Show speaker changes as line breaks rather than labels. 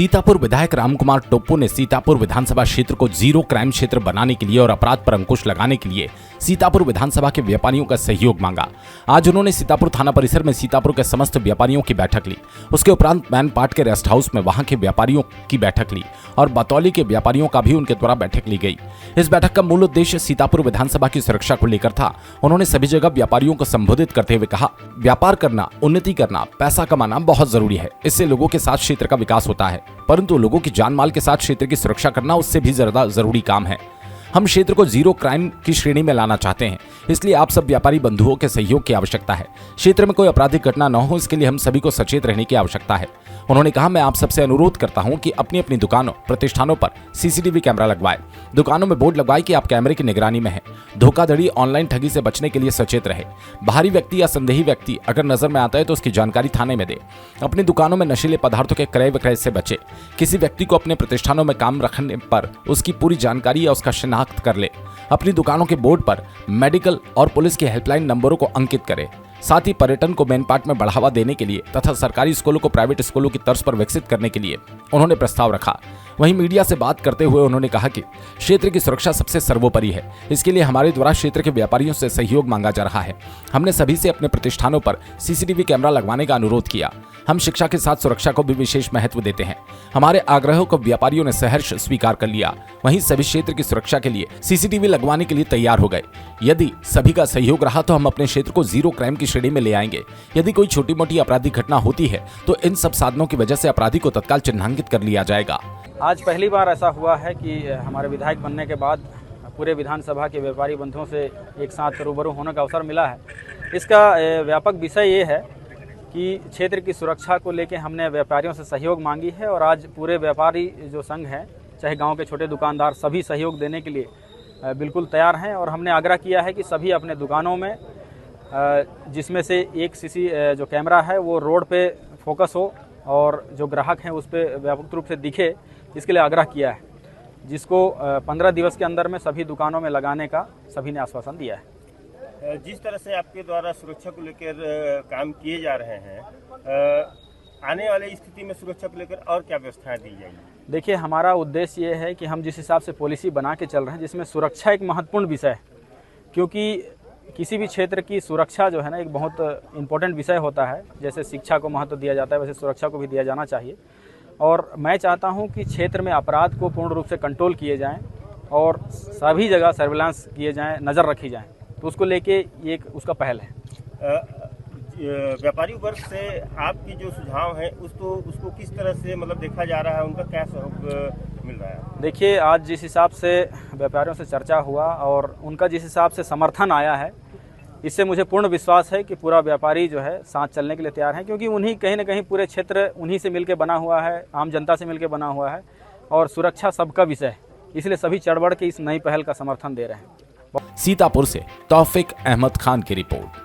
सीतापुर विधायक रामकुमार टोप्पो ने सीतापुर विधानसभा क्षेत्र को जीरो क्राइम क्षेत्र बनाने के लिए और अपराध पर अंकुश लगाने के लिए सीतापुर विधानसभा के व्यापारियों का सहयोग मांगा। आज उन्होंने सीतापुर थाना परिसर में सीतापुर के समस्त व्यापारियों की बैठक ली। उसके उपरांत मैनपाट के रेस्ट हाउस में वहां के व्यापारियों की बैठक ली और बतौली के व्यापारियों का भी उनके द्वारा बैठक ली गई। इस बैठक का मूल उद्देश्य सीतापुर विधानसभा की सुरक्षा को लेकर था। उन्होंने सभी जगह व्यापारियों को संबोधित करते हुए कहा, व्यापार करना, उन्नति करना, पैसा कमाना बहुत जरूरी है। इससे लोगों के साथ क्षेत्र का विकास होता है, परंतु लोगों की जान माल के साथ क्षेत्र की सुरक्षा करना उससे भी ज्यादा जरूरी काम है। हम क्षेत्र को जीरो क्राइम की श्रेणी में लाना चाहते हैं, इसलिए आप सब व्यापारी बंधुओं के सहयोग की आवश्यकता है। क्षेत्र में कोई आपराधिक घटना न हो, इसके लिए हम सभी को सचेत रहने की आवश्यकता है। उन्होंने कहा, मैं आप सबसे अनुरोध करता हूं कि अपनी अपनी दुकानों, प्रतिष्ठानों पर सीसीटीवी कैमरा लगवाएं। दुकानों में बोर्ड लगवाएं कि आप कैमरे की निगरानी में हैं। धोखाधड़ी, ऑनलाइन ठगी से बचने के लिए सचेत रहे। बाहरी व्यक्ति या संदेही व्यक्ति अगर नजर में आता है तो उसकी जानकारी थाने में दे। अपनी दुकानों में नशीले पदार्थों के क्रय विक्रय से बचे। किसी व्यक्ति को अपने प्रतिष्ठानों में काम रखने पर उसकी पूरी जानकारी या उसका शिनाख्त कर ले। अपनी दुकानों के बोर्ड पर मेडिकल और पुलिस के हेल्पलाइन नंबरों को अंकित करें। साथ ही पर्यटन को मैनपाट में बढ़ावा देने के लिए तथा सरकारी स्कूलों को प्राइवेट स्कूलों की तर्ज पर विकसित करने के लिए उन्होंने प्रस्ताव रखा। वहीं मीडिया से बात करते हुए उन्होंने कहा कि क्षेत्र की सुरक्षा सबसे सर्वोपरि है। इसके लिए हमारे द्वारा क्षेत्र के व्यापारियों से सहयोग मांगा जा रहा है। हमने सभी से अपने प्रतिष्ठानों पर सीसीटीवी कैमरा लगवाने का अनुरोध किया। हम शिक्षा के साथ सुरक्षा को भी विशेष महत्व देते हैं। हमारे आग्रहों को व्यापारियों ने सहर्ष स्वीकार कर लिया। वहीं सभी क्षेत्र की सुरक्षा के लिए सीसीटीवी लगवाने के लिए तैयार हो गए। यदि सभी का सहयोग रहा तो हम अपने क्षेत्र को जीरो क्राइम की श्रेणी में ले आएंगे। यदि कोई छोटी मोटी आपराधिक घटना होती है तो इन सब साधनों की वजह से अपराधी को तत्काल चिन्हांकित कर लिया जाएगा।
आज पहली बार ऐसा हुआ है कि हमारे विधायक बनने के बाद पूरे विधानसभा के व्यापारी बंधुओं से एक साथ रूबरू होने का अवसर मिला है। इसका व्यापक विषय ये है कि क्षेत्र की सुरक्षा को लेकर हमने व्यापारियों से सहयोग मांगी है और आज पूरे व्यापारी जो संघ है, चाहे गांव के छोटे दुकानदार, सभी सहयोग देने के लिए बिल्कुल तैयार हैं। और हमने आग्रह किया है कि सभी अपने दुकानों में, जिसमें से एक सीसी जो कैमरा है वो रोड पे फोकस हो और जो ग्राहक हैं उस पर व्यापक रूप से दिखे, इसके लिए आग्रह किया है, जिसको 15 दिवस के अंदर में सभी दुकानों में लगाने का सभी ने आश्वासन दिया है।
जिस तरह से आपके द्वारा सुरक्षा को लेकर काम किए जा रहे हैं, आने वाली स्थिति में सुरक्षा को लेकर और क्या व्यवस्थाएं दी जाएंगी?
देखिए, हमारा उद्देश्य ये है कि हम जिस हिसाब से पॉलिसी बना के चल रहे हैं, जिसमें सुरक्षा एक महत्वपूर्ण विषय है, क्योंकि किसी भी क्षेत्र की सुरक्षा जो है ना एक बहुत इम्पोर्टेंट विषय होता है। जैसे शिक्षा को महत्व दिया जाता है, वैसे सुरक्षा को भी दिया जाना चाहिए। और मैं चाहता हूं कि क्षेत्र में अपराध को पूर्ण रूप से कंट्रोल किए जाएं और सभी जगह सर्विलांस किए जाएं, नज़र रखी जाए। तो उसको लेके ये एक उसका पहल है।
व्यापारी वर्ग से आपकी जो सुझाव है उसको किस तरह से मतलब देखा जा रहा है, उनका क्या सहयोग मिल रहा है?
देखिए, आज जिस हिसाब से व्यापारियों से चर्चा हुआ और उनका जिस हिसाब से समर्थन आया है, इससे मुझे पूर्ण विश्वास है कि पूरा व्यापारी जो है साथ चलने के लिए तैयार हैं, क्योंकि उन्हीं कहीं ना कहीं पूरे क्षेत्र उन्हीं से मिलकर बना हुआ है, आम जनता से मिलकर बना हुआ है और सुरक्षा सबका विषय है। इसलिए सभी चढ़ बढ़ के इस नई पहल का समर्थन दे रहे हैं।
सीतापुर से तौफिक अहमद खान की रिपोर्ट।